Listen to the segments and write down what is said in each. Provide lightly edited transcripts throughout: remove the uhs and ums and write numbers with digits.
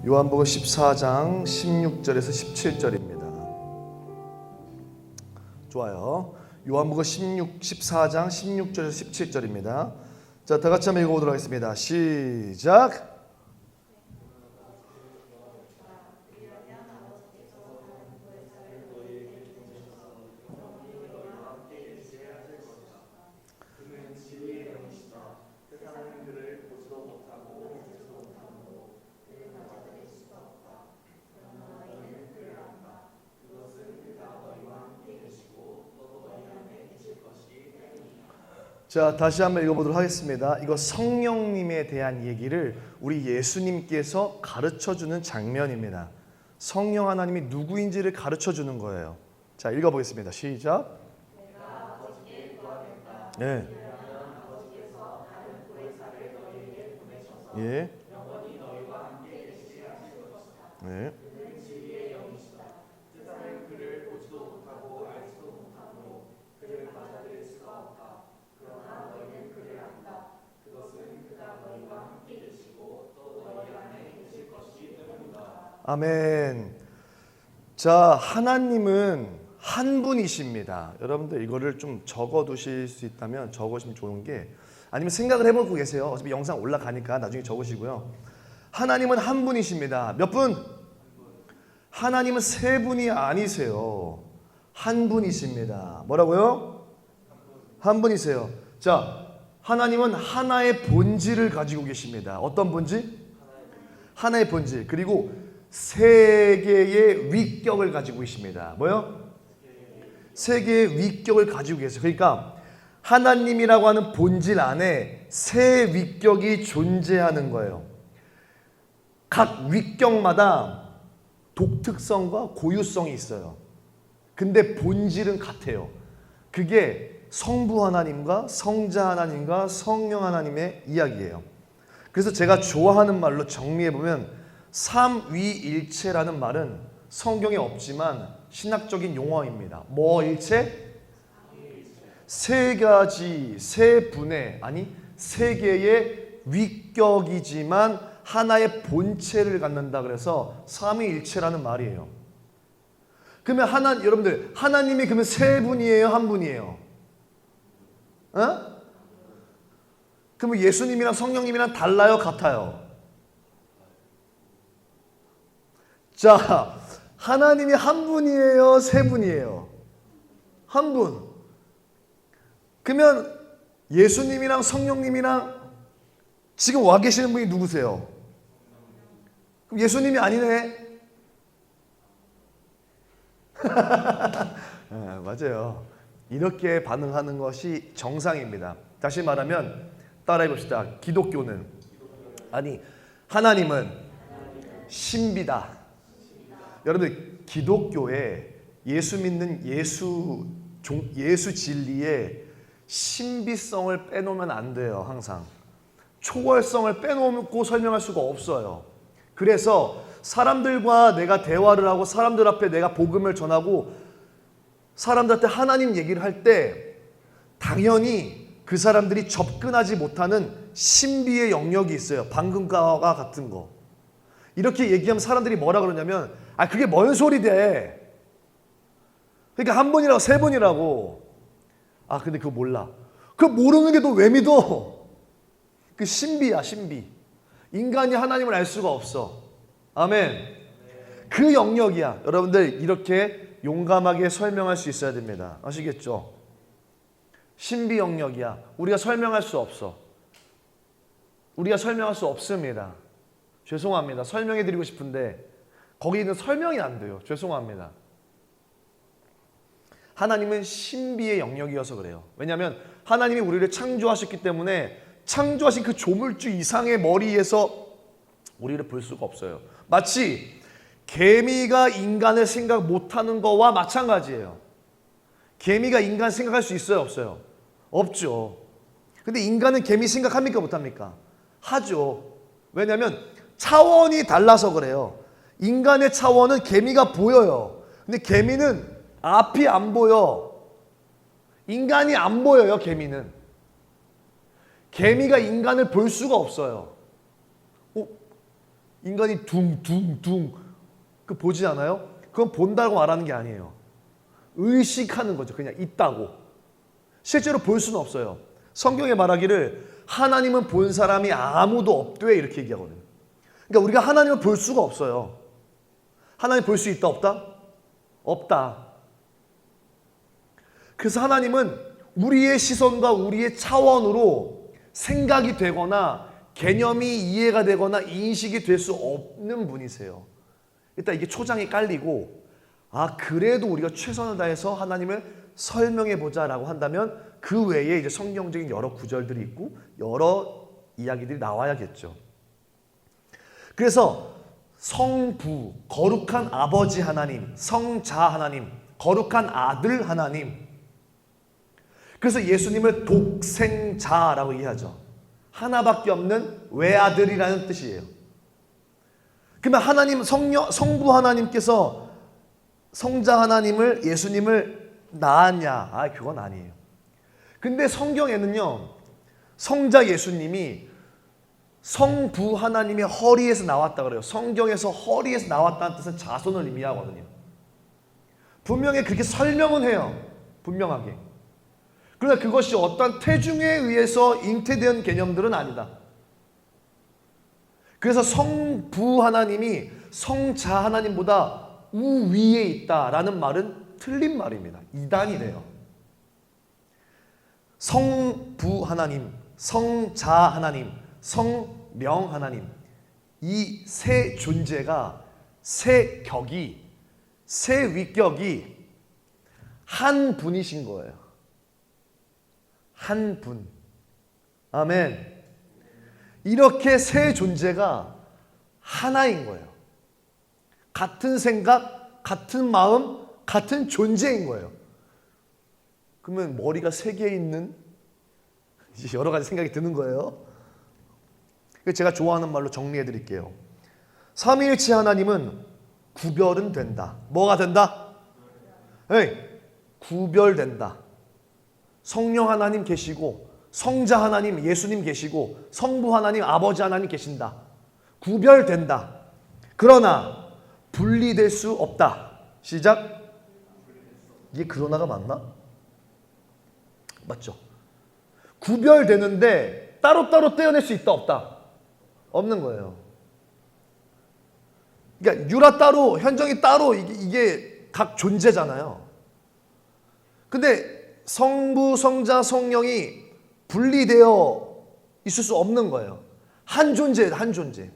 요한복음 14장 16절에서 17절입니다. 좋아요. 요한복음 14장 16절에서 17절입니다. 자, 다 같이 한번 읽어보도록 하겠습니다. 시작. 자, 다시 한번 읽어보도록 하겠습니다. 이거 성령님에 대한 얘기를 우리 예수님께서 가르쳐주는 장면입니다. 성령 하나님이 누구인지를 가르쳐주는 거예요. 자, 읽어보겠습니다. 시작. 네. 예. 네. 아멘. 자, 하나님은 한 분이십니다. 여러분들 이거를 좀 적어 두실 수 있다면 적으시면 좋은 게, 아니면 생각을 해보고 계세요. 어차피 영상 올라가니까 나중에 적으시고요. 하나님은 한 분이십니다. 몇 분? 하나님은 세 분이 아니세요. 한 분이십니다. 뭐라고요? 한 분이세요. 자, 하나님은 하나의 본질을 가지고 계십니다. 어떤 본질? 하나의 본질. 그리고 세 개의 위격을 가지고 계십니다. 뭐요? 세 개의 위격을 가지고 계세요. 그러니까 하나님이라고 하는 본질 안에 세 위격이 존재하는 거예요. 각 위격마다 독특성과 고유성이 있어요. 근데 본질은 같아요. 그게 성부 하나님과 성자 하나님과 성령 하나님의 이야기예요. 그래서 제가 좋아하는 말로 정리해보면 삼위일체라는 말은 성경에 없지만 신학적인 용어입니다. 뭐 일체? 세 가지, 세 분의, 아니 세 개의 위격이지만 하나의 본체를 갖는다. 그래서 삼위일체라는 말이에요. 그러면 여러분들 하나님이 그러면 세 분이에요? 한 분이에요? 그러면 예수님이랑 성령님이랑 달라요? 같아요? 자, 하나님이 한 분이에요? 세 분이에요? 한 분. 그러면 예수님이랑 성령님이랑 지금 와 계시는 분이 누구세요? 그럼 예수님이 아니네? 네, 맞아요. 이렇게 반응하는 것이 정상입니다. 다시 말하면 따라해 봅시다. 기독교는, 아니 하나님은 신비다. 여러분들 기독교에 예수 믿는 예수 진리에 신비성을 빼놓으면 안 돼요. 항상 초월성을 빼놓고 설명할 수가 없어요. 그래서 사람들과 내가 대화를 하고 사람들 앞에 내가 복음을 전하고 사람들한테 하나님 얘기를 할 때 당연히 그 사람들이 접근하지 못하는 신비의 영역이 있어요. 방금과 같은 거. 이렇게 얘기하면 사람들이 뭐라 그러냐면, 그게 뭔 소리 돼? 그러니까 한 분이라고 세 분이라고. 근데 그거 몰라. 그거 모르는 게 너 왜 믿어? 그 신비야, 신비. 인간이 하나님을 알 수가 없어. 아멘. 그 영역이야. 여러분들 이렇게 용감하게 설명할 수 있어야 됩니다. 아시겠죠? 신비 영역이야. 우리가 설명할 수 없어. 우리가 설명할 수 없습니다. 죄송합니다. 설명해 드리고 싶은데 거기는 설명이 안 돼요. 죄송합니다. 하나님은 신비의 영역이어서 그래요. 왜냐하면 하나님이 우리를 창조하셨기 때문에 창조하신 그 조물주 이상의 머리에서 우리를 볼 수가 없어요. 마치 개미가 인간을 생각 못하는 거와 마찬가지예요. 개미가 인간 생각할 수 있어요? 없어요? 없죠. 근데 인간은 개미 생각합니까? 못합니까? 하죠. 왜냐하면 차원이 달라서 그래요. 인간의 차원은 개미가 보여요. 근데 개미는 앞이 안 보여. 인간이 안 보여요. 개미는. 개미가 인간을 볼 수가 없어요. 인간이 둥둥둥 그 보지 않아요? 그건 본다고 말하는 게 아니에요. 의식하는 거죠. 그냥 있다고. 실제로 볼 수는 없어요. 성경에 말하기를 하나님은 본 사람이 아무도 없대 이렇게 얘기하거든요. 그러니까 우리가 하나님을 볼 수가 없어요. 하나님 볼 수 있다 없다? 없다. 그래서 하나님은 우리의 시선과 우리의 차원으로 생각이 되거나 개념이 이해가 되거나 인식이 될 수 없는 분이세요. 일단 이게 초장이 깔리고 그래도 우리가 최선을 다해서 하나님을 설명해 보자라고 한다면 그 외에 이제 성경적인 여러 구절들이 있고 여러 이야기들이 나와야겠죠. 그래서 성부, 거룩한 아버지 하나님, 성자 하나님, 거룩한 아들 하나님. 그래서 예수님을 독생자라고 이해하죠. 하나밖에 없는 외아들이라는 뜻이에요. 그러면 하나님, 성부 하나님께서 성자 하나님을, 예수님을 낳았냐? 그건 아니에요. 근데 성경에는요, 성자 예수님이 성부 하나님의 허리에서 나왔다 그래요. 성경에서 허리에서 나왔다는 뜻은 자손을 의미하거든요. 분명히 그렇게 설명은 해요. 분명하게. 그러나 그것이 어떤 태중에 의해서 잉태된 개념들은 아니다. 그래서 성부 하나님이 성자 하나님보다 우위에 있다라는 말은 틀린 말입니다. 이단이래요. 성부 하나님, 성자 하나님, 성령 하나님, 이 세 존재가, 세 격이, 세 위격이 한 분이신 거예요. 한 분. 아멘. 이렇게 세 존재가 하나인 거예요. 같은 생각, 같은 마음, 같은 존재인 거예요. 그러면 머리가 세 개 있는 여러 가지 생각이 드는 거예요. 제가 좋아하는 말로 정리해 드릴게요. 삼위일체 하나님은 구별은 된다. 뭐가 된다? 네, 구별된다. 성령 하나님 계시고 성자 하나님 예수님 계시고 성부 하나님 아버지 하나님 계신다. 구별된다. 그러나 분리될 수 없다. 시작. 이게 그러나가 맞나? 맞죠? 구별되는데 따로따로 떼어낼 수 있다 없다? 없는 거예요. 그러니까 유라 따로 현정이 따로 이게 각 존재잖아요. 근데 성부 성자 성령이 분리되어 있을 수 없는 거예요. 한 존재예요. 한 존재.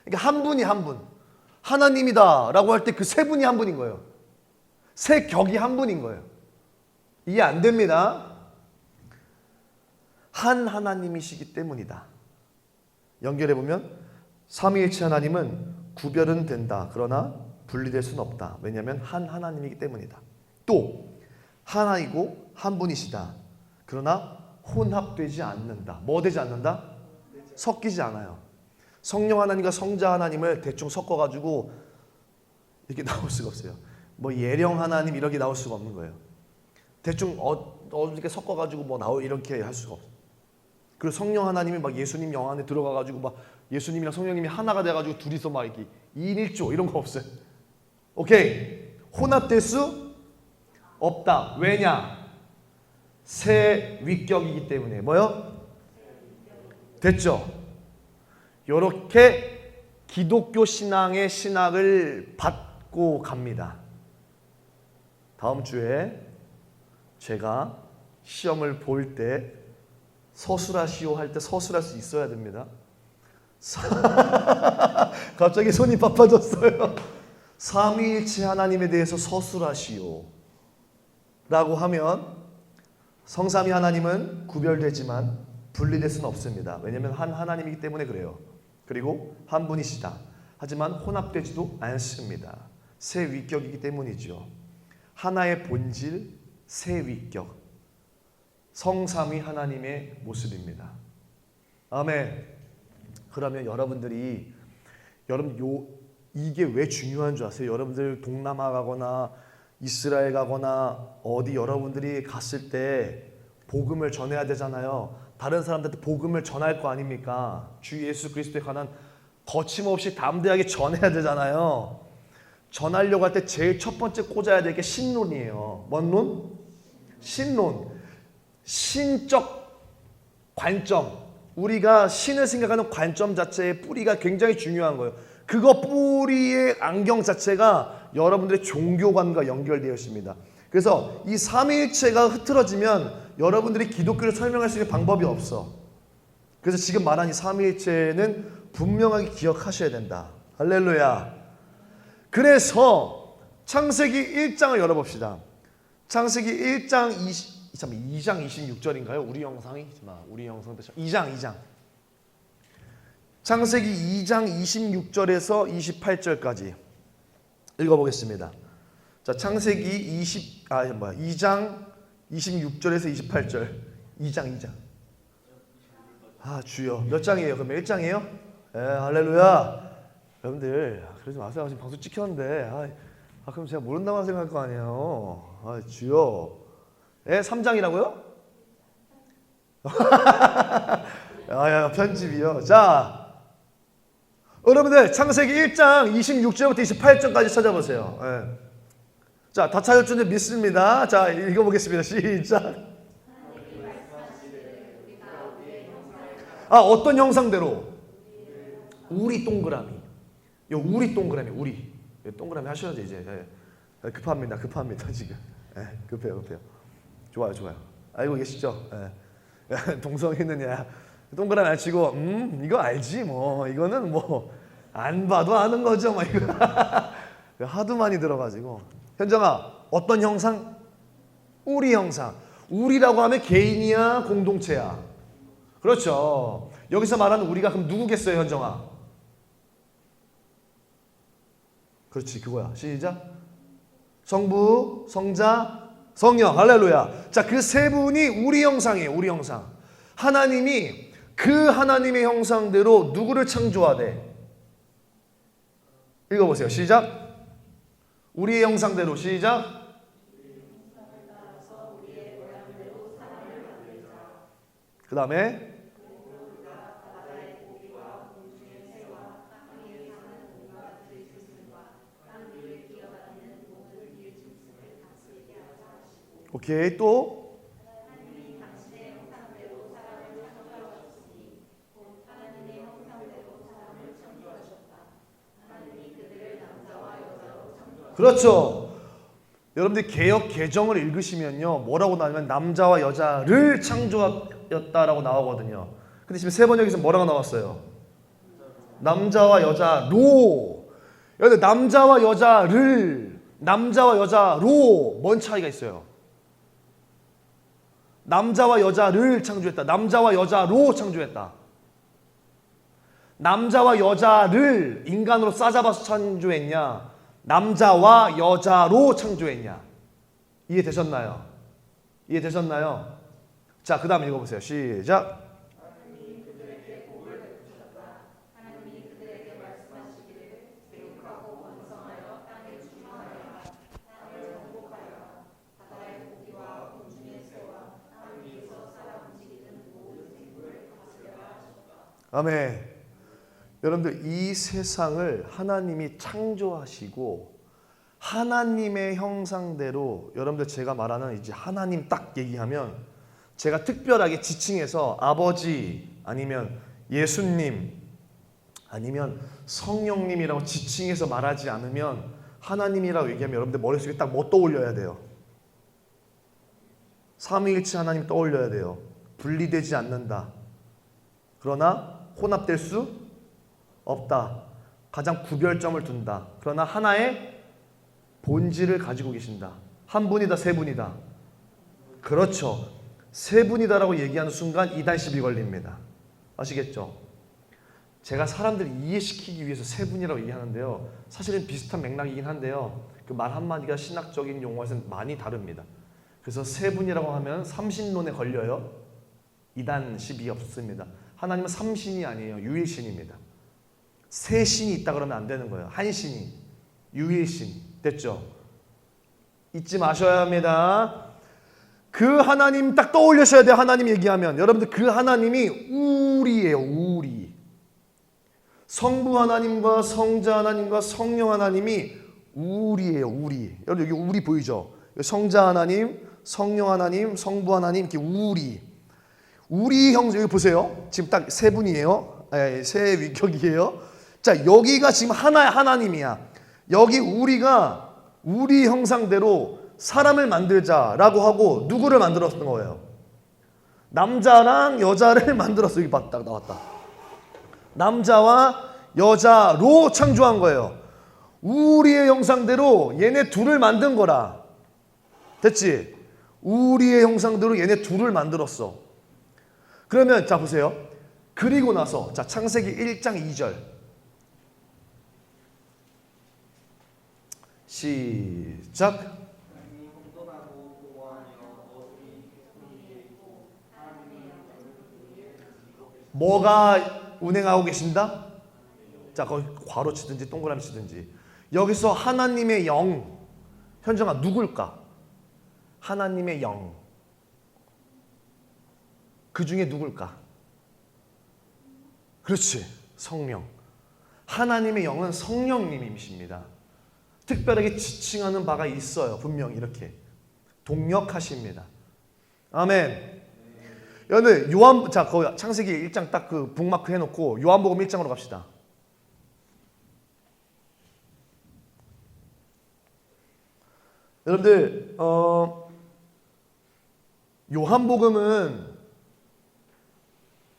그러니까 한 분이 한 분. 하나님이다 라고 할 때 그 세 분이 한 분인 거예요. 세 격이 한 분인 거예요. 이게 안 됩니다. 한 하나님이시기 때문이다. 연결해보면 삼위일체 하나님은 구별은 된다. 그러나 분리될 수는 없다. 왜냐하면 한 하나님이기 때문이다. 또 하나이고 한 분이시다. 그러나 혼합되지 않는다. 뭐 되지 않는다? 섞이지 않아요. 성령 하나님과 성자 하나님을 대충 섞어가지고 이렇게 나올 수가 없어요. 뭐 예령 하나님 이렇게 나올 수가 없는 거예요. 대충 이렇게 섞어가지고 뭐 이렇게 할 수가 없어요. 그리고 성령 하나님이 막 예수님 영 안에 들어가가지고 막 예수님이랑 성령님이 하나가 돼가지고 둘이서 막 이렇게 2인 1조 이런 거 없어요. 오케이. 혼합될 수 없다. 왜냐? 세 위격이기 때문에. 뭐요? 됐죠? 요렇게 기독교 신앙의 신학을 받고 갑니다. 다음 주에 제가 시험을 볼 때 서술하시오 할 때 서술할 수 있어야 됩니다. 갑자기 손이 바빠졌어요. 삼위일체 하나님에 대해서 서술하시오 라고 하면 성삼위 하나님은 구별되지만 분리될 수는 없습니다. 왜냐하면 한 하나님이기 때문에 그래요. 그리고 한 분이시다. 하지만 혼합되지도 않습니다. 세 위격이기 때문이죠. 하나의 본질, 세 위격. 성삼위 하나님의 모습입니다. 아멘. 그러면 여러분들이 이게 왜 중요한 줄 아세요? 여러분들 동남아 가거나 이스라엘 가거나 어디 여러분들이 갔을 때 복음을 전해야 되잖아요. 다른 사람들한테 복음을 전할 거 아닙니까? 주 예수 그리스도에 관한 거침없이 담대하게 전해야 되잖아요. 전하려고 할 때 제일 첫 번째 꽂아야 될 게 신론이에요. 뭔 론? 신론. 신적 관점. 우리가 신을 생각하는 관점 자체의 뿌리가 굉장히 중요한 거예요. 그거 뿌리의 안경 자체가 여러분들의 종교관과 연결되어 있습니다. 그래서 이 삼위일체가 흐트러지면 여러분들이 기독교를 설명할 수 있는 방법이 없어. 그래서 지금 말한 이 삼위일체는 분명하게 기억하셔야 된다. 할렐루야. 그래서 창세기 1장을 열어봅시다. 창세기 2장 26절인가요? 우리 영상이? 우리 영상 2장. 창세기 2장 26절에서 28절까지 읽어보겠습니다. 자, 창세기 2장 26절에서 28절. 2장. 아, 주여. 몇 장이에요? 그럼 1장이에요? 예, 할렐루야. 여러분들, 그러지 마세요. 지금 방송 찍혔는데. 그럼 제가 모른다고 생각할 거 아니에요. 아, 주여. 예, 3장이라고요? 편집이요. 자, 여러분들 창세기 1장 26절부터 28절까지 찾아보세요. 예. 자, 다 찾았죠? 믿습니다. 자, 읽어보겠습니다. 시작. 어떤 형상대로? 우리 동그라미. 우리 동그라미, 우리. 동그라미 하셔야죠, 이제. 예. 급합니다, 지금. 예, 급해요. 좋아요. 알고 계시죠? 예. 동성애는 동그라미 안 치고, 이거 알지, 뭐. 이거는 뭐, 안 봐도 아는 거죠, 뭐, 이거. 하도 많이 들어가지고. 현정아, 어떤 형상? 우리 형상. 우리라고 하면 개인이야, 공동체야? 그렇죠. 여기서 말하는 우리가 그럼 누구겠어요, 현정아? 그렇지, 그거야. 시작. 성부, 성자, 성령. 할렐루야. 자, 그 세 분이 우리 형상이에요. 우리 형상. 하나님이 그 하나님의 형상대로 누구를 창조하되? 읽어보세요. 시작. 우리의 형상대로. 시작. 그 다음에 오케이. 또 그렇죠. 여러분들 개역 개정을 읽으시면요, 뭐라고 나오면 남자와 여자를 창조하였다라고 나오거든요. 근데 지금 세 번역에서 뭐라고 나왔어요? 남자와 여자로. 여기 남자와 여자를, 남자와 여자로 뭔 차이가 있어요? 남자와 여자를 창조했다. 남자와 여자로 창조했다. 남자와 여자를 인간으로 싸잡아서 창조했냐? 남자와 여자로 창조했냐? 이해되셨나요? 자, 그 다음 읽어보세요. 시작. 아멘. 여러분들, 이 세상을 하나님이 창조하시고 하나님의 형상대로, 여러분들 제가 말하는 이제 하나님 딱 얘기하면 제가 특별하게 지칭해서 아버지 아니면 예수님 아니면 성령님이라고 지칭해서 말하지 않으면, 하나님이라고 얘기하면 여러분들 머릿속에 딱 뭐 떠올려야 돼요? 삼위일체 하나님 떠올려야 돼요. 분리되지 않는다. 그러나 혼합될 수 없다. 가장 구별점을 둔다. 그러나 하나의 본질을 가지고 계신다. 한 분이다, 세 분이다? 그렇죠. 세 분이다라고 얘기하는 순간 이단시비 걸립니다. 아시겠죠? 제가 사람들 이해시키기 위해서 세 분이라고 얘기하는데요, 사실은 비슷한 맥락이긴 한데요, 그 말 한마디가 신학적인 용어에서는 많이 다릅니다. 그래서 세 분이라고 하면 삼신론에 걸려요. 이단시비 없습니다. 하나님은 삼신이 아니에요. 유일신입니다. 세 신이 있다 그러면 안 되는 거예요. 한 신이, 유일신. 됐죠? 잊지 마셔야 합니다. 그 하나님 딱 떠올리셔야 돼요. 하나님 얘기하면. 여러분들, 그 하나님이 우리예요. 우리. 성부 하나님과 성자 하나님과 성령 하나님이 우리예요. 우리. 여러분 여기 우리 보이죠? 성자 하나님, 성령 하나님, 성부 하나님 이렇게 우리 형제 여기 보세요. 지금 딱 세 분이에요. 세 위격이에요. 자, 여기가 지금 하나님이야. 여기 우리가 우리 형상대로 사람을 만들자라고 하고 누구를 만들었던 거예요? 남자랑 여자를 만들었어. 여기 딱 나왔다. 남자와 여자로 창조한 거예요. 우리의 형상대로 얘네 둘을 만든 거라. 됐지? 우리의 형상대로 얘네 둘을 만들었어. 그러면 자 보세요. 그리고 나서 자 창세기 1장 2절 시작. 뭐가 운행하고 계신다? 자, 거기 괄호 치든지 동그라미 치든지. 여기서 하나님의 영. 현정아, 누굴까? 하나님의 영. 그 중에 누굴까? 그렇지, 성령. 하나님의 영은 성령님이십니다. 특별하게 지칭하는 바가 있어요. 분명히 이렇게 동력하십니다. 아멘. 여러분 자 거기 창세기 1장 딱 그 북마크 해놓고 요한복음 1장으로 갑시다. 여러분들 요한복음은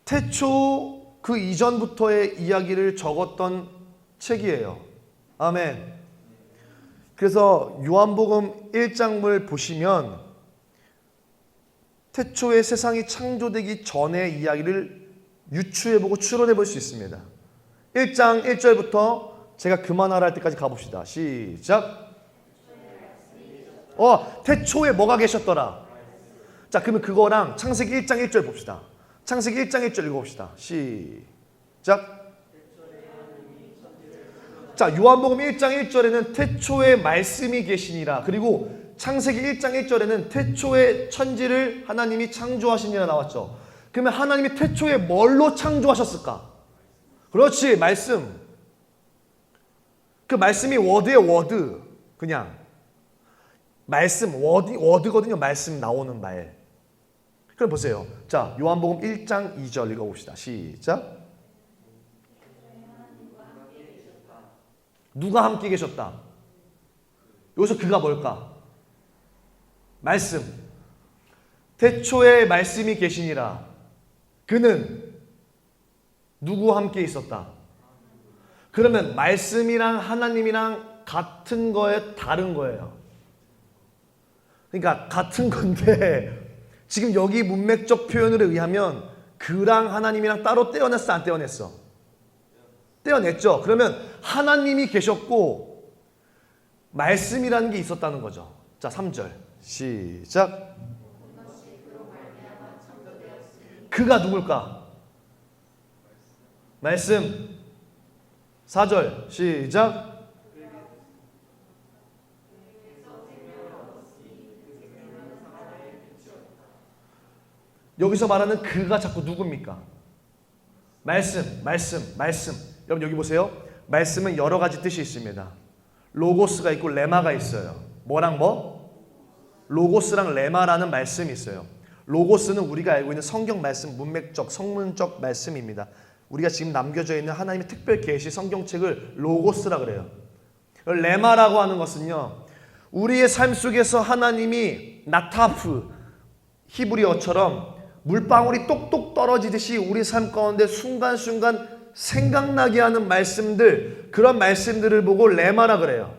태초 그 이전부터의 이야기를 적었던 책이에요. 아멘. 그래서 요한복음 1장을 보시면 태초에 세상이 창조되기 전의 이야기를 유추해보고 추론해볼 수 있습니다. 1장 1절부터 제가 그만하라 할 때까지 가봅시다. 시작. 태초에 뭐가 계셨더라. 자, 그러면 그거랑 창세기 1장 1절 봅시다. 창세기 1장 1절 읽어봅시다. 시작. 자, 요한복음 1장 1절에는 태초에 말씀이 계시니라. 그리고 창세기 1장 1절에는 태초에 천지를 하나님이 창조하시니라 나왔죠. 그러면 하나님이 태초에 뭘로 창조하셨을까? 그렇지, 말씀. 그 말씀이 워드의 워드. 그냥 말씀, 워드거든요. 말씀 나오는 말. 그럼 보세요. 자, 요한복음 1장 2절 읽어봅시다. 시작. 누가 함께 계셨다? 여기서 그가 뭘까? 말씀. 태초에 말씀이 계시니라. 그는 누구와 함께 있었다? 그러면 말씀이랑 하나님이랑 같은 거에 다른 거예요. 그러니까 같은 건데 지금 여기 문맥적 표현에 의하면 그랑 하나님이랑 따로 떼어냈어, 안 떼어냈어? 떼어냈죠. 그러면 하나님이 계셨고 말씀이라는 게 있었다는 거죠. 자, 3절 시작. 그가 누굴까? 말씀. 4절 시작. 여기서 말하는 그가 자꾸 누굽니까? 말씀. 여러분 여기 보세요. 말씀은 여러 가지 뜻이 있습니다. 로고스가 있고 레마가 있어요. 뭐랑 뭐? 로고스랑 레마라는 말씀이 있어요. 로고스는 우리가 알고 있는 성경 말씀, 문맥적, 성문적 말씀입니다. 우리가 지금 남겨져 있는 하나님의 특별 계시 성경책을 로고스라 그래요. 레마라고 하는 것은요, 우리의 삶 속에서 하나님이 나타프, 히브리어처럼 물방울이 똑똑 떨어지듯이 우리 삶 가운데 순간순간 생각나게 하는 말씀들, 그런 말씀들을 보고 레마라 그래요.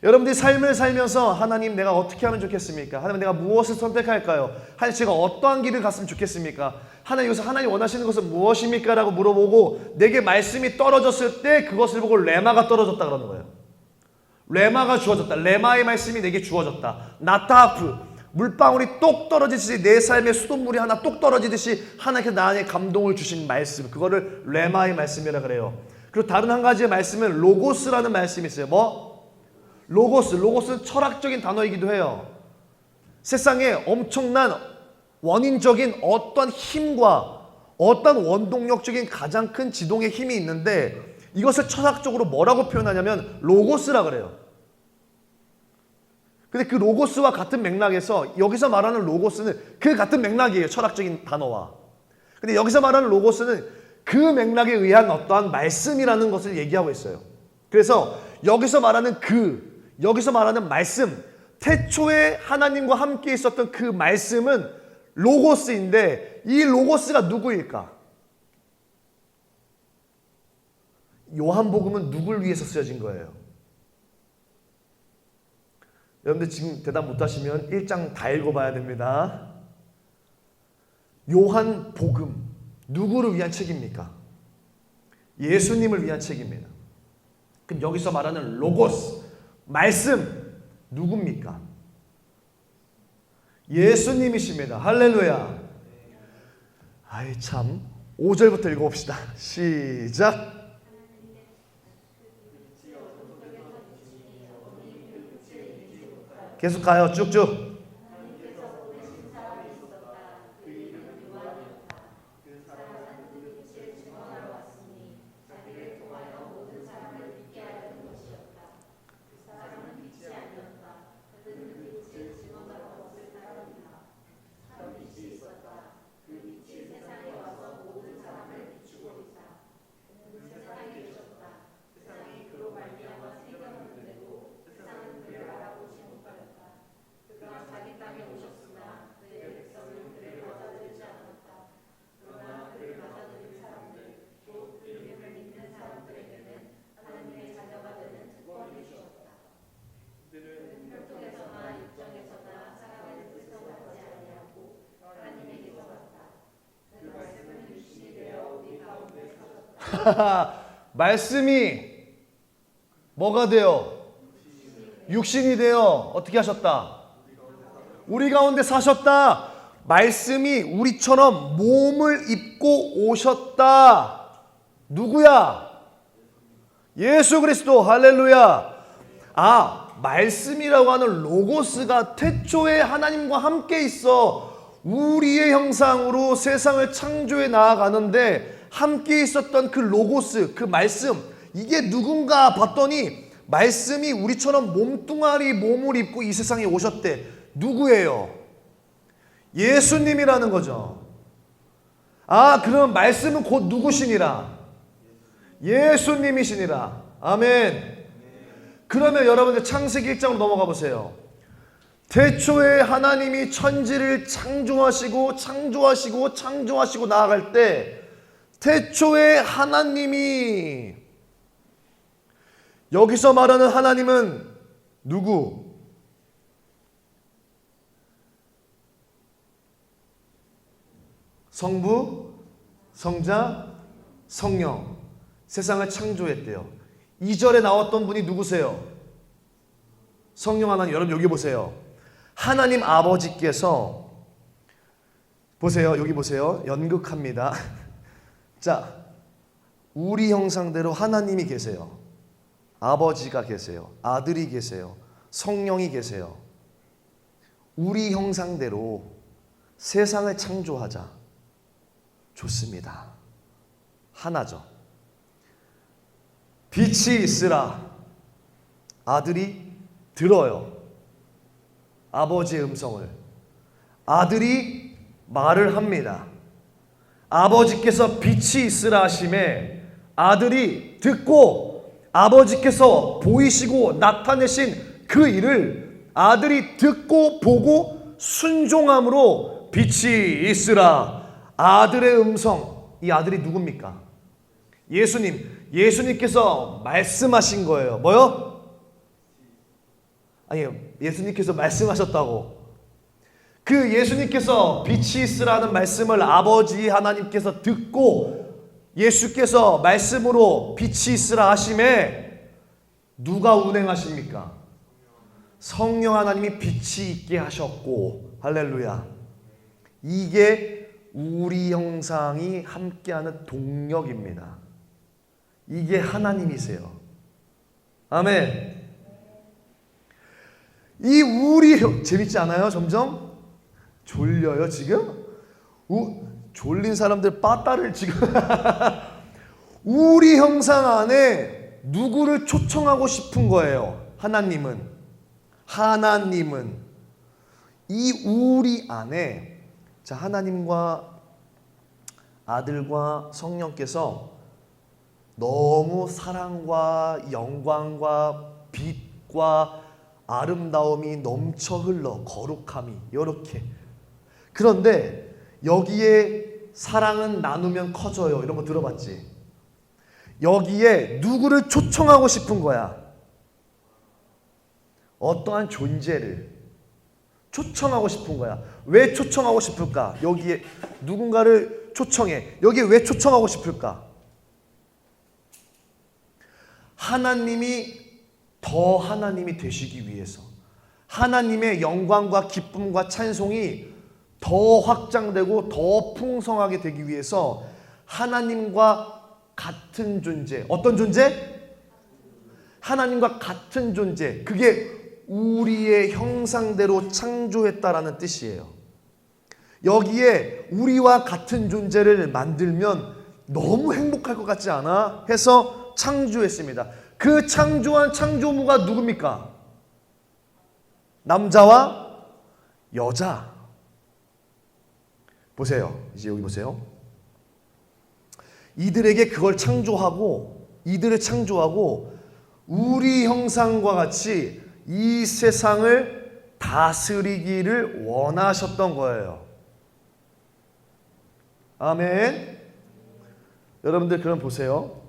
여러분들이 삶을 살면서 하나님 내가 어떻게 하면 좋겠습니까? 하나님 내가 무엇을 선택할까요? 하나님 제가 어떠한 길을 갔으면 좋겠습니까? 하나님 여기서 하나님 원하시는 것은 무엇입니까? 라고 물어보고 내게 말씀이 떨어졌을 때 그것을 보고 레마가 떨어졌다 그러는 거예요. 레마가 주어졌다. 레마의 말씀이 내게 주어졌다. 나타프, 물방울이 똑 떨어지듯이 내 삶의 수돗물이 하나 똑 떨어지듯이 하나님께서 나에게 감동을 주신 말씀, 그거를 레마의 말씀이라 그래요. 그리고 다른 한 가지의 말씀은 로고스라는 말씀이 있어요. 뭐? 로고스는 철학적인 단어이기도 해요. 세상에 엄청난 원인적인 어떤 힘과 어떤 원동력적인 가장 큰 지동의 힘이 있는데 이것을 철학적으로 뭐라고 표현하냐면 로고스라 그래요. 근데 그 로고스와 같은 맥락에서 여기서 말하는 로고스는 그 같은 맥락이에요. 철학적인 단어와. 근데 여기서 말하는 로고스는 그 맥락에 의한 어떠한 말씀이라는 것을 얘기하고 있어요. 그래서 여기서 말하는 여기서 말하는 말씀, 태초에 하나님과 함께 있었던 그 말씀은 로고스인데 이 로고스가 누구일까? 요한복음은 누굴 위해서 쓰여진 거예요? 여러분들 지금 대답 못하시면 1장 다 읽어봐야 됩니다. 요한복음 누구를 위한 책입니까? 예수님을 위한 책입니다. 그럼 여기서 말하는 로고스, 말씀 누굽니까? 예수님이십니다. 할렐루야. 아이 참 5절부터 읽어봅시다. 시작. 계속 가요. 쭉쭉. 말씀이 뭐가 돼요? 육신이 되어 어떻게 하셨다? 우리 가운데 사셨다. 말씀이 우리처럼 몸을 입고 오셨다. 누구야? 예수 그리스도. 할렐루야. 말씀이라고 하는 로고스가 태초에 하나님과 함께 있어 우리의 형상으로 세상을 창조해 나아가는데 함께 있었던 그 로고스, 그 말씀, 이게 누군가 봤더니 말씀이 우리처럼 몸뚱아리 몸을 입고 이 세상에 오셨대. 누구예요? 예수님이라는 거죠. 그럼 말씀은 곧 누구시니라? 예수님이시니라. 아멘. 그러면 여러분들 창세기 1장으로 넘어가 보세요. 태초에 하나님이 천지를 창조하시고 나아갈 때 태초에 하나님이, 여기서 말하는 하나님은 누구? 성부, 성자, 성령. 세상을 창조했대요. 2절에 나왔던 분이 누구세요? 성령 하나님. 여러분 여기 보세요. 하나님 아버지께서 보세요. 여기 보세요. 연극합니다. 자, 우리 형상대로 하나님이 계세요. 아버지가 계세요. 아들이 계세요. 성령이 계세요. 우리 형상대로 세상을 창조하자. 좋습니다. 하나죠. 빛이 있으라. 아들이 들어요. 아버지의 음성을. 아들이 말을 합니다. 아버지께서 빛이 있으라 하심에 아들이 듣고 아버지께서 보이시고 나타내신 그 일을 아들이 듣고 보고 순종함으로 빛이 있으라. 아들의 음성. 이 아들이 누굽니까? 예수님께서 말씀하신 거예요. 뭐요? 아니요. 예수님께서 말씀하셨다고. 그 예수님께서 빛이 있으라는 말씀을 아버지 하나님께서 듣고 예수께서 말씀으로 빛이 있으라 하심에 누가 운행하십니까? 성령 하나님이 빛이 있게 하셨고. 할렐루야. 이게 우리 형상이 함께하는 동력입니다. 이게 하나님이세요. 아멘. 이 우리 재밌지 않아요? 점점 졸려요 지금? 졸린 사람들 빠따를 지금 우리 형상 안에 누구를 초청하고 싶은 거예요. 하나님은 이 우리 안에 자 하나님과 아들과 성령께서 너무 사랑과 영광과 빛과 아름다움이 넘쳐 흘러 거룩함이 이렇게 그런데 여기에 사랑은 나누면 커져요. 이런 거 들어봤지? 여기에 누구를 초청하고 싶은 거야. 어떠한 존재를 초청하고 싶은 거야. 왜 초청하고 싶을까? 여기에 누군가를 초청해. 여기에 왜 초청하고 싶을까? 하나님이 더 하나님이 되시기 위해서 하나님의 영광과 기쁨과 찬송이 더 확장되고 더 풍성하게 되기 위해서 하나님과 같은 존재 어떤 존재? 하나님과 같은 존재 그게 우리의 형상대로 창조했다라는 뜻이에요. 여기에 우리와 같은 존재를 만들면 너무 행복할 것 같지 않아? 해서 창조했습니다. 그 창조한 창조무가 누굽니까? 남자와 여자. 보세요. 이제 여기 보세요. 이들에게 그걸 창조하고 이들을 창조하고 우리 형상과 같이 이 세상을 다스리기를 원하셨던 거예요. 아멘. 여러분들 그럼 보세요.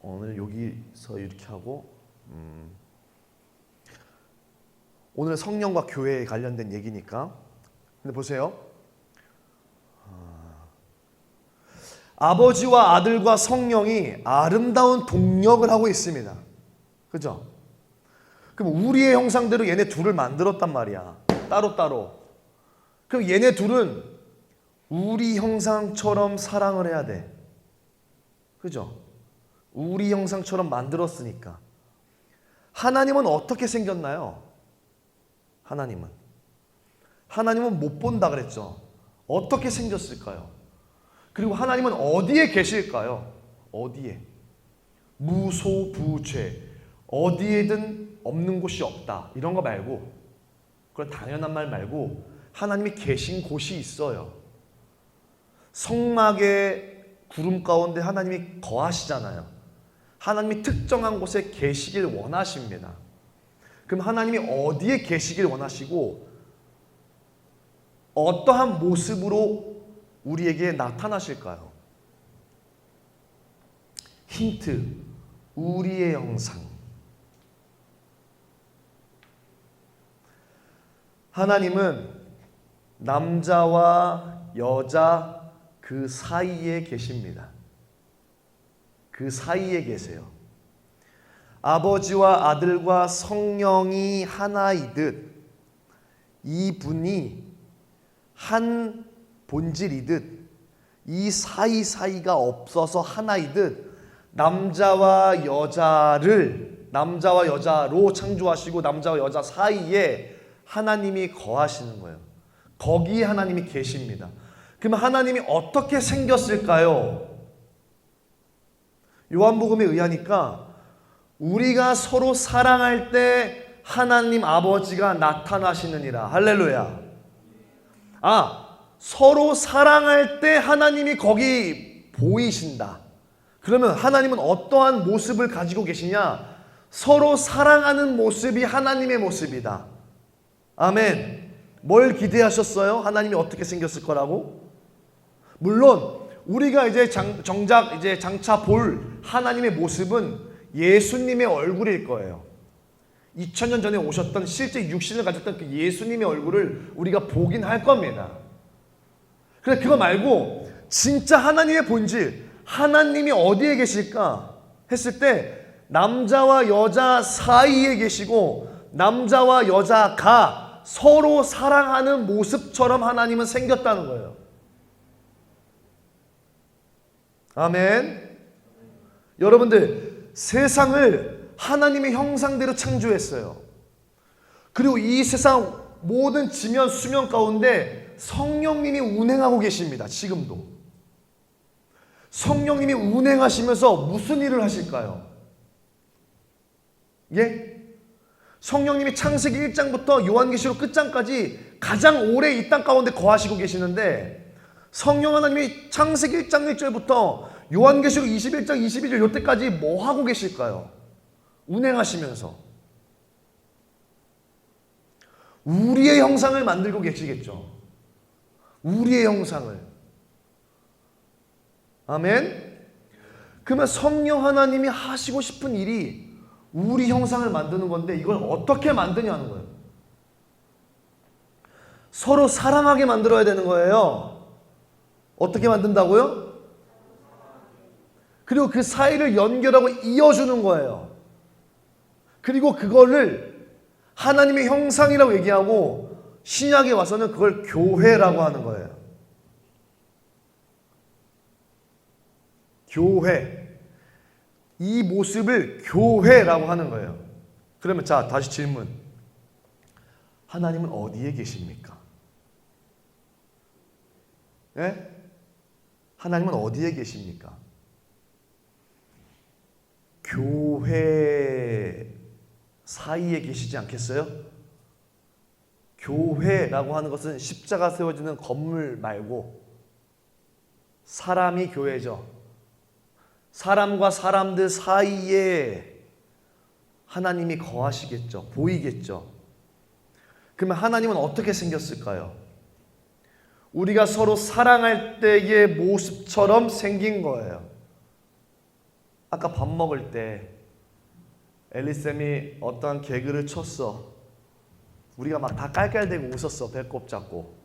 오늘 여기서 이렇게 하고 오늘 성령과 교회에 관련된 얘기니까 근데 보세요. 아버지와 아들과 성령이 아름다운 동력을 하고 있습니다. 그죠? 그럼 우리의 형상대로 얘네 둘을 만들었단 말이야. 따로따로. 그럼 얘네 둘은 우리 형상처럼 사랑을 해야 돼. 그죠? 우리 형상처럼 만들었으니까. 하나님은 어떻게 생겼나요? 하나님은 못 본다 그랬죠. 어떻게 생겼을까요? 그리고 하나님은 어디에 계실까요? 어디에? 무소부죄. 어디에든 없는 곳이 없다. 이런 거 말고 그런 당연한 말 말고 하나님이 계신 곳이 있어요. 성막의 구름 가운데 하나님이 거하시잖아요. 하나님이 특정한 곳에 계시길 원하십니다. 그럼 하나님이 어디에 계시길 원하시고 어떠한 모습으로 우리에게 나타나실까요? 힌트, 우리의 형상. 하나님은 남자와 여자 그 사이에 계십니다. 그 사이에 계세요. 아버지와 아들과 성령이 하나이듯 이분이 한 본질이듯 이 사이사이가 없어서 하나이듯 남자와 여자로 창조하시고 남자와 여자 사이에 하나님이 거하시는 거예요. 거기에 하나님이 계십니다. 그럼 하나님이 어떻게 생겼을까요? 요한복음에 의하니까 우리가 서로 사랑할 때 하나님 아버지가 나타나시느니라. 할렐루야. 서로 사랑할 때 하나님이 거기 보이신다. 그러면 하나님은 어떠한 모습을 가지고 계시냐? 서로 사랑하는 모습이 하나님의 모습이다. 아멘. 뭘 기대하셨어요? 하나님이 어떻게 생겼을 거라고? 물론 우리가 이제 정작 장차 볼 하나님의 모습은 예수님의 얼굴일 거예요. 2000년 전에 오셨던 실제 육신을 가졌던 그 예수님의 얼굴을 우리가 보긴 할 겁니다. 그래 그거 말고 진짜 하나님의 본질, 하나님이 어디에 계실까 했을 때 남자와 여자 사이에 계시고 남자와 여자가 서로 사랑하는 모습처럼 하나님은 생겼다는 거예요. 아멘. 여러분들 세상을 하나님의 형상대로 창조했어요. 그리고 이 세상 모든 지면 수면 가운데 성령님이 운행하고 계십니다. 지금도. 성령님이 운행하시면서 무슨 일을 하실까요? 예? 성령님이 창세기 1장부터 요한계시록 끝장까지 가장 오래 이 땅 가운데 거하시고 계시는데, 성령 하나님이 창세기 1장 1절부터 요한계시록 21장 22절 요때까지 뭐 하고 계실까요? 운행하시면서 우리의 형상을 만들고 계시겠죠. 우리의 형상을. 아멘. 그러면 성령 하나님이 하시고 싶은 일이 우리 형상을 만드는 건데, 이걸 어떻게 만드냐는 거예요. 서로 사랑하게 만들어야 되는 거예요. 어떻게 만든다고요? 그리고 그 사이를 연결하고 이어주는 거예요. 그리고 그거를 하나님의 형상이라고 얘기하고, 신약에 와서는 그걸 교회라고 하는 거예요. 교회. 이 모습을 교회라고 하는 거예요. 그러면 자, 다시 질문. 하나님은 어디에 계십니까? 예? 하나님은 어디에 계십니까? 교회 사이에 계시지 않겠어요? 교회라고 하는 것은 십자가 세워지는 건물 말고 사람이 교회죠. 사람과 사람들 사이에 하나님이 거하시겠죠. 보이겠죠. 그러면 하나님은 어떻게 생겼을까요? 우리가 서로 사랑할 때의 모습처럼 생긴 거예요. 아까 밥 먹을 때 엘리쌤이 어떠한 개그를 쳤어. 우리가 막 다 깔깔대고 웃었어. 배꼽 잡고.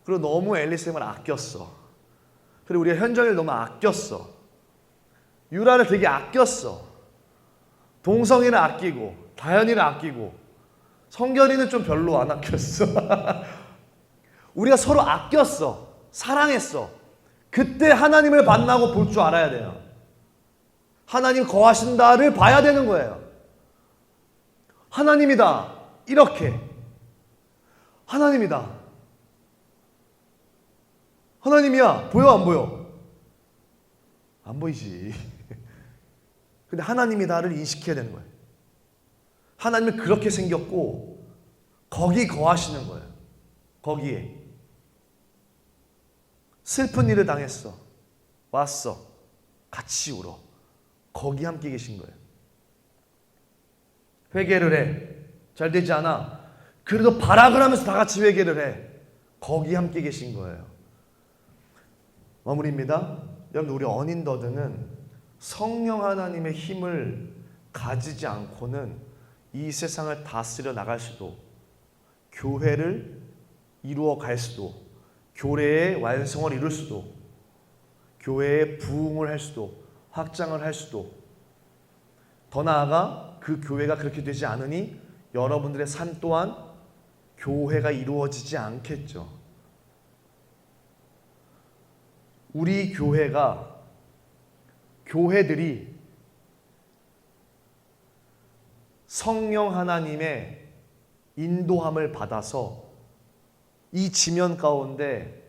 그리고 너무 엘리쌤을 아꼈어. 그리고 우리가 현정이를 너무 아꼈어. 유라를 되게 아꼈어. 동성이를 아끼고 다현이를 아끼고 성결이는 좀 별로 안 아꼈어. 우리가 서로 아꼈어. 사랑했어. 그때 하나님을 만나고 볼 줄 알아야 돼요. 하나님 거하신다를 봐야 되는 거예요. 하나님이다. 이렇게. 하나님이다. 하나님이야. 보여 안 보여? 안 보이지. 근데 하나님이다를 인식해야 되는 거예요. 하나님은 그렇게 생겼고 거기 거하시는 거예요. 거기에. 슬픈 일을 당했어. 왔어. 같이 울어. 거기 함께 계신 거예요. 회개를 해. 잘 되지 않아. 그래도 발악을 하면서 다 같이 회개를 해. 거기 함께 계신 거예요. 마무리입니다. 여러분, 우리 어닌더드는 성령 하나님의 힘을 가지지 않고는 이 세상을 다스려 나갈 수도, 교회를 이루어 갈 수도, 교회의 완성을 이룰 수도, 교회의 부흥을 할 수도, 확장을 할 수도, 더 나아가 그 교회가 그렇게 되지 않으니 여러분들의 삶 또한 교회가 이루어지지 않겠죠. 우리 교회가, 교회들이 성령 하나님의 인도함을 받아서 이 지면 가운데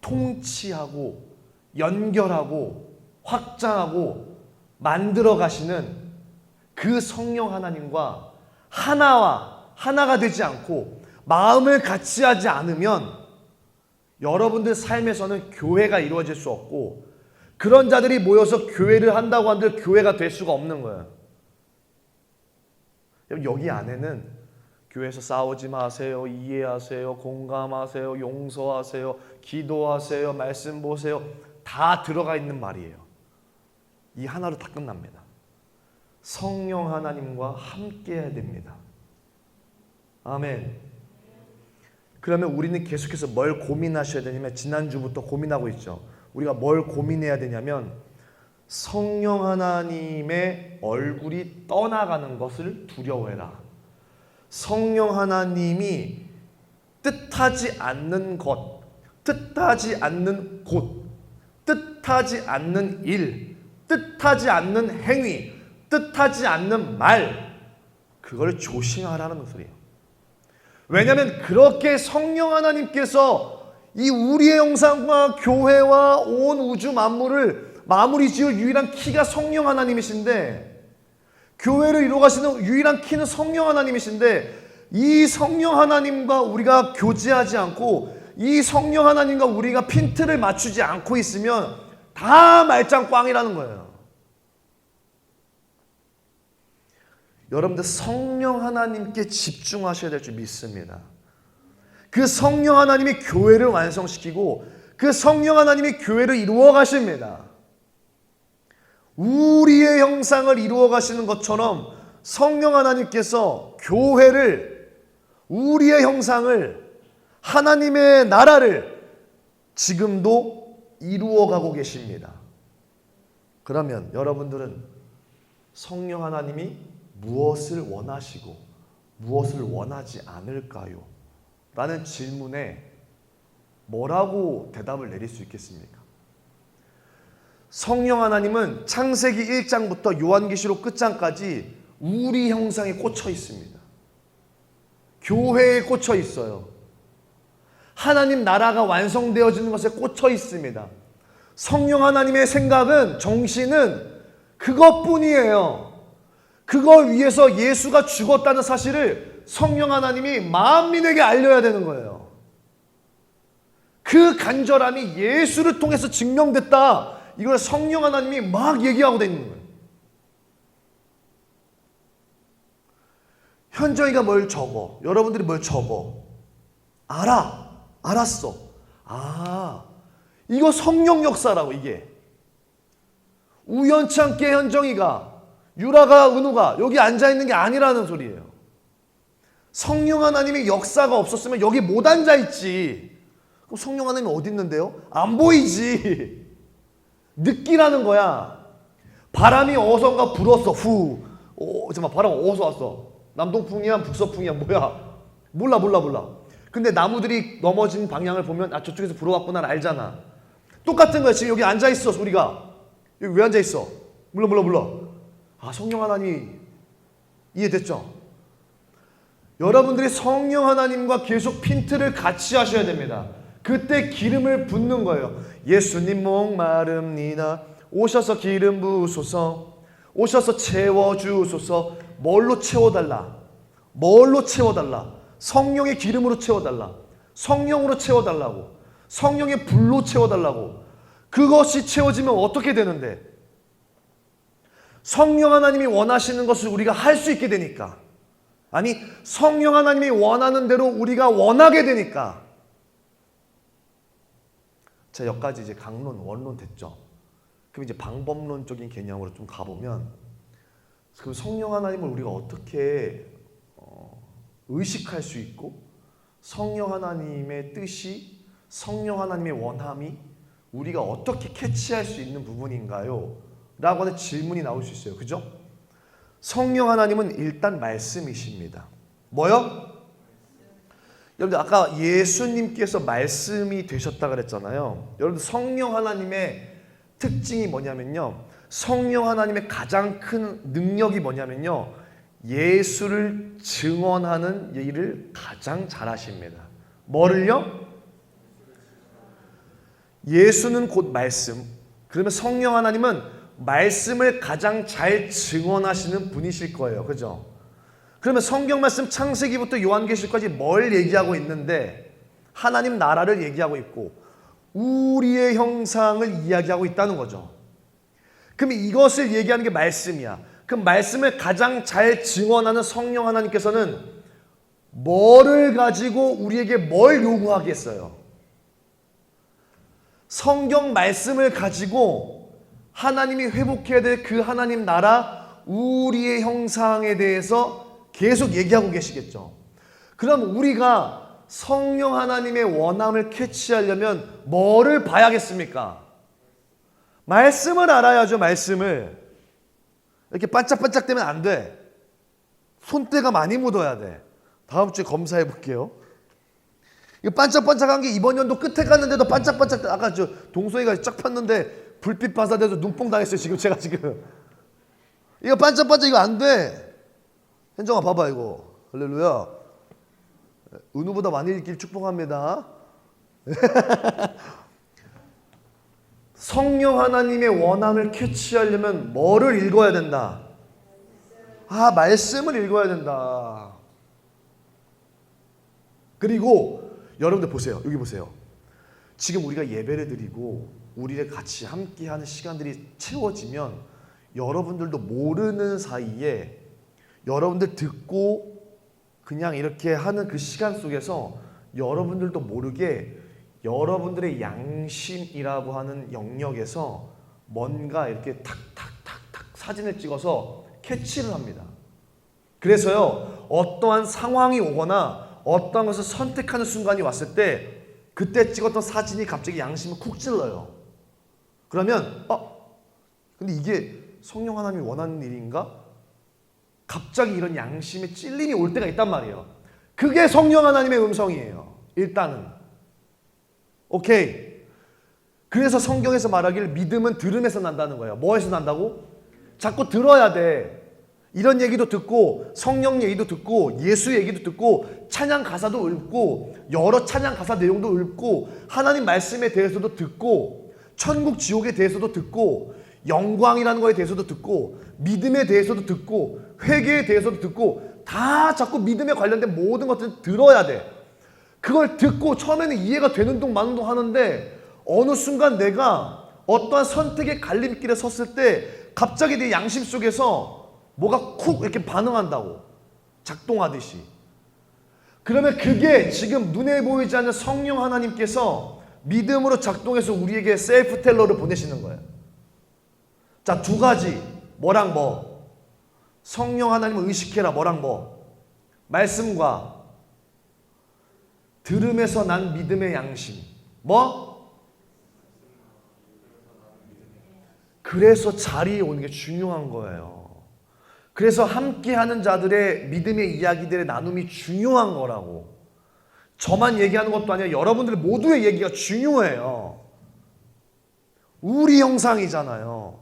통치하고 연결하고 확장하고 만들어 가시는 그 성령 하나님과 하나가 되지 않고 마음을 같이 하지 않으면 여러분들 삶에서는 교회가 이루어질 수 없고, 그런 자들이 모여서 교회를 한다고 한들 교회가 될 수가 없는 거예요. 여기 안에는 교회에서 싸우지 마세요, 이해하세요, 공감하세요, 용서하세요, 기도하세요, 말씀 보세요, 다 들어가 있는 말이에요. 이 하나로 다 끝납니다. 성령 하나님과 함께 해야 됩니다. 아멘. 그러면 우리는 계속해서 뭘 고민하셔야 되냐면, 지난주부터 고민하고 있죠. 우리가 뭘 고민해야 되냐면, 성령 하나님의 얼굴이 떠나가는 것을 두려워해라. 성령 하나님이 뜻하지 않는 것, 뜻하지 않는 곳, 뜻하지 않는 일, 뜻하지 않는 행위, 뜻하지 않는 말, 그걸 조심하라는 소리예요. 왜냐하면 그렇게 성령 하나님께서 이 우리의 형상과 교회와 온 우주 만물을 마무리 지을 유일한 키가 성령 하나님이신데, 교회를 이루어가시는 유일한 키는 성령 하나님이신데, 이 성령 하나님과 우리가 교제하지 않고 이 성령 하나님과 우리가 핀트를 맞추지 않고 있으면 다 말짱 꽝이라는 거예요. 여러분들 성령 하나님께 집중하셔야 될 줄 믿습니다. 그 성령 하나님이 교회를 완성시키고 그 성령 하나님이 교회를 이루어 가십니다. 우리의 형상을 이루어 가시는 것처럼 성령 하나님께서 교회를, 우리의 형상을, 하나님의 나라를 지금도 이루어 가고 계십니다. 그러면 여러분들은 성령 하나님이 무엇을 원하시고 무엇을 원하지 않을까요? 라는 질문에 뭐라고 대답을 내릴 수 있겠습니까? 성령 하나님은 창세기 1장부터 요한계시록 끝장까지 우리 형상에 꽂혀 있습니다. 교회에 꽂혀 있어요. 하나님 나라가 완성되어지는 것에 꽂혀 있습니다. 성령 하나님의 생각은, 정신은 그것뿐이에요. 그걸 위해서 예수가 죽었다는 사실을 성령 하나님이 만민에게 알려야 되는 거예요. 그 간절함이 예수를 통해서 증명됐다. 이걸 성령 하나님이 막 얘기하고 다니는 거예요. 현정이가 뭘 적어? 여러분들이 뭘 적어? 알았어. 이거 성령 역사라고. 이게 우연치 않게 현정이가, 유라가, 은우가 여기 앉아있는 게 아니라는 소리예요. 성령 하나님의 역사가 없었으면 여기 못 앉아있지. 그럼 성령 하나님이 어디 있는데요? 안 보이지. 느끼라는 거야. 바람이 어선가 불었어. 잠깐만, 바람 어디서 왔어? 남동풍이야? 북서풍이야? 뭐야? 몰라. 근데 나무들이 넘어진 방향을 보면 저쪽에서 불어왔구나 알잖아. 똑같은 거야. 지금 여기 앉아있어. 우리가 여기 왜 앉아있어? 몰라. 성령 하나님이 이해됐죠? 여러분들이 성령 하나님과 계속 핀트를 같이 하셔야 됩니다. 그때 기름을 붓는 거예요. 예수님 목마릅니다. 오셔서 기름 부으소서. 오셔서 채워주소서. 뭘로 채워달라? 성령의 기름으로 채워달라. 성령으로 채워달라고. 성령의 불로 채워달라고. 그것이 채워지면 어떻게 되는데? 성령 하나님이 원하시는 것을 우리가 할 수 있게 되니까. 아니, 성령 하나님이 원하는 대로 우리가 원하게 되니까. 자, 여기까지 이제 강론, 원론 됐죠. 그럼 이제 방법론적인 개념으로 좀 가보면, 그럼 성령 하나님을 우리가 어떻게 의식할 수 있고, 성령 하나님의 뜻이, 성령 하나님의 원함이 우리가 어떻게 캐치할 수 있는 부분인가요? 라고 하는 질문이 나올 수 있어요. 그죠? 성령 하나님은 일단 말씀이십니다. 뭐요? 여러분들 아까 예수님께서 말씀이 되셨다 그랬잖아요. 여러분들 성령 하나님의 특징이 뭐냐면요, 성령 하나님의 가장 큰 능력이 뭐냐면요, 예수를 증언하는 일을 가장 잘하십니다. 뭐를요? 예수는 곧 말씀. 그러면 성령 하나님은 말씀을 가장 잘 증언하시는 분이실 거예요. 그죠? 그러면 성경 말씀 창세기부터 요한계시록까지 뭘 얘기하고 있는데, 하나님 나라를 얘기하고 있고 우리의 형상을 이야기하고 있다는 거죠. 그럼 이것을 얘기하는 게 말씀이야. 그 말씀을 가장 잘 증언하는 성령 하나님께서는 뭐를 가지고 우리에게 뭘 요구하겠어요? 성경 말씀을 가지고 하나님이 회복해야 될 그 하나님 나라, 우리의 형상에 대해서 계속 얘기하고 계시겠죠. 그럼 우리가 성령 하나님의 원함을 캐치하려면 뭐를 봐야겠습니까? 말씀을 알아야죠. 말씀을. 이렇게 반짝반짝 되면 안 돼. 손때가 많이 묻어야 돼. 다음 주에 검사해 볼게요. 이거 반짝반짝한 게 이번 연도 끝에 갔는데도 반짝반짝. 아까 저 동성이가 쫙 폈는데 불빛 반사돼서 눈뽕 당했어요. 제가 지금 이거 반짝반짝 이거 안 돼. 현정아 봐봐 이거. 할렐루야. 은우보다 많이 읽길 축복합니다. 성령 하나님의 원함을 캐치하려면 뭐를 읽어야 된다? 말씀을 읽어야 된다. 그리고 여러분들 보세요. 여기 보세요. 지금 우리가 예배를 드리고 우리를 같이 함께하는 시간들이 채워지면 여러분들도 모르는 사이에 여러분들 듣고 그냥 이렇게 하는 그 시간 속에서 여러분들도 모르게 여러분들의 양심이라고 하는 영역에서 뭔가 이렇게 탁탁탁탁 사진을 찍어서 캐치를 합니다. 그래서요, 어떠한 상황이 오거나 어떠한 것을 선택하는 순간이 왔을 때 그때 찍었던 사진이 갑자기 양심을 쿡 찔러요. 그러면 근데 이게 성령 하나님이 원하는 일인가? 갑자기 이런 양심의 찔림이 올 때가 있단 말이에요. 그게 성령 하나님의 음성이에요. 일단은. 오케이. 그래서 성경에서 말하길 믿음은 들음에서 난다는 거예요. 뭐에서 난다고? 자꾸 들어야 돼. 이런 얘기도 듣고 성령 얘기도 듣고 예수 얘기도 듣고 찬양 가사도 읽고 여러 찬양 가사 내용도 읽고 하나님 말씀에 대해서도 듣고 천국 지옥에 대해서도 듣고 영광이라는 거에 대해서도 듣고 믿음에 대해서도 듣고 회개에 대해서도 듣고 다 자꾸 믿음에 관련된 모든 것들을 들어야 돼. 그걸 듣고 처음에는 이해가 되는 동 마는 동 하는데 어느 순간 내가 어떠한 선택의 갈림길에 섰을 때 갑자기 내 양심 속에서 뭐가 쿡 이렇게 반응한다고, 작동하듯이. 그러면 그게 지금 눈에 보이지 않는 성령 하나님께서 믿음으로 작동해서 우리에게 셀프 텔러를 보내시는 거예요. 자, 두 가지. 뭐랑 뭐? 성령 하나님을 의식해라. 뭐랑 뭐? 말씀과 들음에서 난 믿음의 양심. 뭐? 그래서 자리에 오는 게 중요한 거예요. 그래서 함께하는 자들의 믿음의 이야기들의 나눔이 중요한 거라고. 저만 얘기하는 것도 아니라 여러분들 모두의 얘기가 중요해요. 우리 형상이잖아요.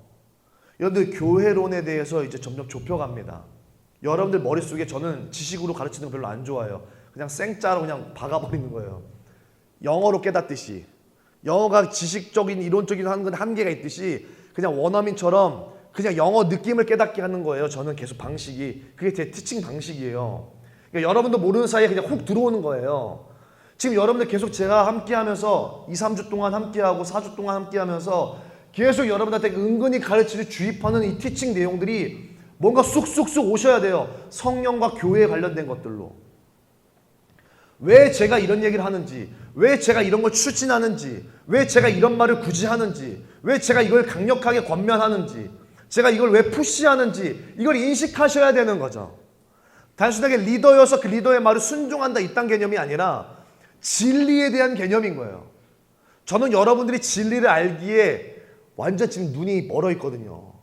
여러분들 교회론에 대해서 이제 점점 좁혀갑니다. 여러분들 머릿속에 저는 지식으로 가르치는 거 별로 안 좋아해요. 그냥 생짜로 그냥 박아버리는 거예요. 영어로 깨닫듯이. 영어가 지식적인 이론적인 하는 건 한계가 있듯이 그냥 원어민처럼 그냥 영어 느낌을 깨닫게 하는 거예요. 저는 계속 방식이. 그게 제 티칭 방식이에요. 그러니까 여러분도 모르는 사이에 그냥 훅 들어오는 거예요. 지금 여러분들 계속 제가 함께 하면서 2, 3주 동안 함께하고 4주 동안 함께 하면서 계속 여러분들한테 은근히 가르치듯 주입하는 이 티칭 내용들이 뭔가 쑥쑥쑥 오셔야 돼요. 성령과 교회에 관련된 것들로. 왜 제가 이런 얘기를 하는지, 왜 제가 이런 걸 추진하는지, 왜 제가 이런 말을 굳이 하는지, 왜 제가 이걸 강력하게 권면하는지, 제가 이걸 왜 푸시하는지 이걸 인식하셔야 되는 거죠. 단순하게 리더여서 그 리더의 말을 순종한다 이딴 개념이 아니라 진리에 대한 개념인 거예요. 저는 여러분들이 진리를 알기에 완전 지금 눈이 멀어 있거든요.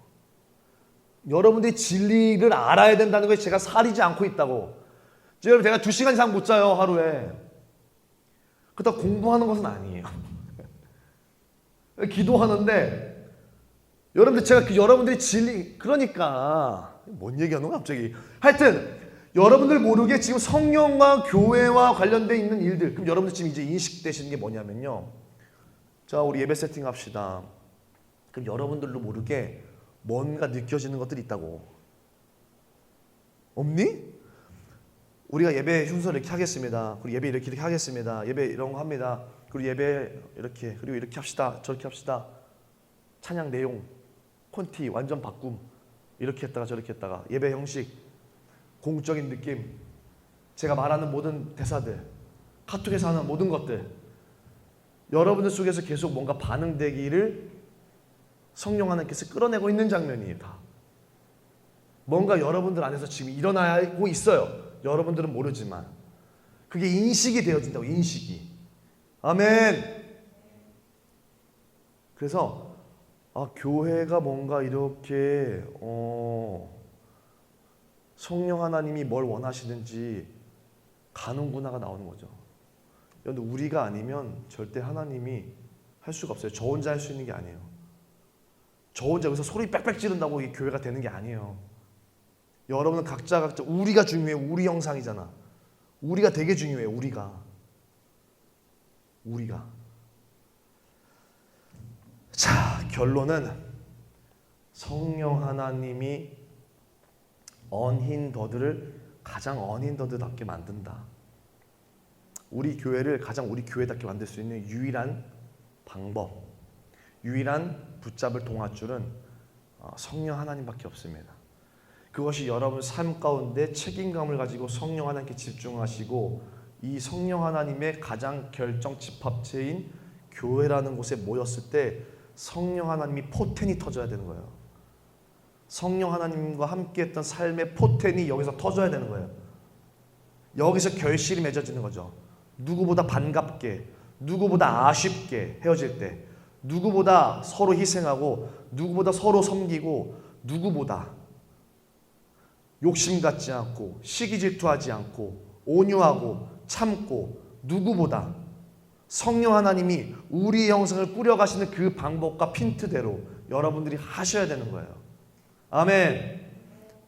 여러분들이 진리를 알아야 된다는 것에 제가 사리지 않고 있다고. 여러분 제가 2시간 이상 못 자요 하루에. 그렇다고 공부하는 것은 아니에요. 기도하는데 여러분들 제가 여러분들이 진리 그러니까 뭔 얘기하는 거야 갑자기. 하여튼 여러분들 모르게 지금 성령과 교회와 관련돼 있는 일들. 그럼 여러분들 지금 이제 인식되시는 게 뭐냐면요. 자, 우리 예배 세팅 합시다. 그럼 여러분들도 모르게 뭔가 느껴지는 것들이 있다고. 없니? 우리가 예배 순서를 이렇게 하겠습니다. 그리고 예배 이렇게 하겠습니다. 예배 이런 거 합니다. 그리고 예배 이렇게, 그리고 이렇게 합시다. 저렇게 합시다. 찬양 내용, 콘티 완전 바꿈. 이렇게 했다가 저렇게 했다가 예배 형식, 공적인 느낌, 제가 말하는 모든 대사들, 카톡에서 하는 모든 것들, 여러분들 속에서 계속 뭔가 반응되기를 성령 하나님께서 끌어내고 있는 장면이에요. 다. 뭔가 여러분들 안에서 지금 일어나고 있어요. 여러분들은 모르지만 그게 인식이 되어진다고. 인식이. 아멘. 그래서 교회가 뭔가 이렇게 성령 하나님이 뭘 원하시는지 가는구나가 나오는 거죠. 여러분 우리가 아니면 절대 하나님이 할 수가 없어요. 저 혼자 할 수 있는 게 아니에요. 저 혼자 여기서 소리 빽빽 지른다고 이 교회가 되는 게 아니에요. 여러분은 각자 우리가 중요해. 우리 형상이잖아. 우리가 되게 중요해요. 우리가. 자, 결론은 성령 하나님이 언힌더드를 가장 언힌더드답게 만든다. 우리 교회를 가장 우리 교회답게 만들 수 있는 유일한 방법, 유일한 붙잡을 동아줄은 성령 하나님밖에 없습니다. 그것이 여러분 삶 가운데 책임감을 가지고 성령 하나님께 집중하시고 이 성령 하나님의 가장 결정 집합체인 교회라는 곳에 모였을 때 성령 하나님이 포텐이 터져야 되는 거예요. 성령 하나님과 함께 했던 삶의 포텐이 여기서 터져야 되는 거예요. 여기서 결실이 맺어지는 거죠. 누구보다 반갑게, 누구보다 아쉽게 헤어질 때, 누구보다 서로 희생하고, 누구보다 서로 섬기고, 누구보다 욕심 갖지 않고, 시기 질투하지 않고, 온유하고, 참고, 누구보다 성령 하나님이 우리 영성을 꾸려가시는 그 방법과 핀트대로 여러분들이 하셔야 되는 거예요. 아멘.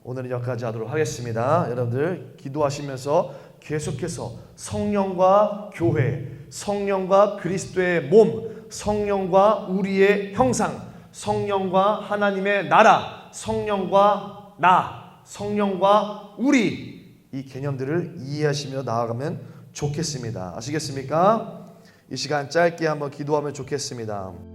오늘은 여기까지 하도록 하겠습니다. 여러분들 기도하시면서 계속해서 성령과 교회, 성령과 그리스도의 몸, 성령과 우리의 형상, 성령과 하나님의 나라, 성령과 나, 성령과 우리, 이 개념들을 이해하시며 나아가면 좋겠습니다. 아시겠습니까? 이 시간 짧게 한번 기도하면 좋겠습니다.